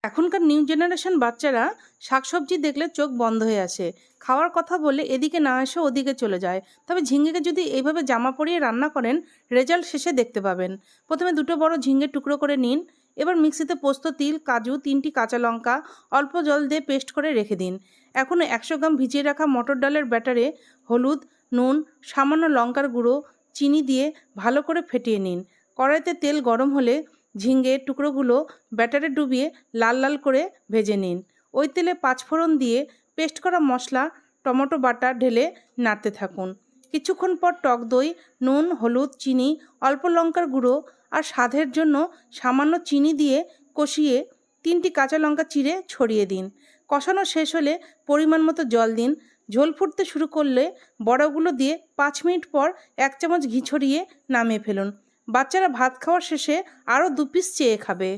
এখনকার new generation বাচ্চারা শাকসবজি দেখলে চোখ বন্ধ হয়ে আসে, খাওয়ার কথা বললে এদিকে না এসে ওদিকে চলে যায়। তবে ঝিঙেকে যদি এইভাবে জামা পরিয়ে রান্না করেন, রেজাল্ট শেষে দেখতে পাবেন। প্রথমে দুটো বড় ঝিঙে টুকরো করে নিন। এবার মিক্সিতে পোস্ত, তিল, কাজু, 3টি কাঁচা লঙ্কা অল্প জল দিয়ে পেস্ট করে রেখে দিন। এখন 100 গ্রাম ভিজিয়ে রাখা মটর ডালের ব্যাটারে হলুদ, নুন, সামান্য লঙ্কার গুঁড়ো, চিনি দিয়ে ভালো করে ফেটিয়ে নিন। কড়াইতে তেল গরম হলে ঝিঙের টুকরোগুলো ব্যাটারে ডুবিয়ে লাল লাল করে ভেজে নিন। ওই তেলে 5 ফোড়ন দিয়ে পেস্ট করা মশলা, টমেটো বাটা ঢেলে নাড়তে থাকুন। কিছুক্ষণ পর টক দই, নুন, হলুদ, চিনি, অল্প লঙ্কার গুঁড়ো আর স্বাদের জন্য সামান্য চিনি দিয়ে কষিয়ে 3টি কাঁচা লঙ্কা চিড়ে ছড়িয়ে দিন। কষানো শেষ হলে পরিমাণ মতো জল দিন। ঝোল ফুটতে শুরু করলে বড়াগুলো দিয়ে 5 মিনিট পর 1 চামচ ঘি ছড়িয়ে নামিয়ে ফেলুন। বাচ্চারা ভাত খাওয়ার শেষে আরও 2 পিস চেয়ে খাবে।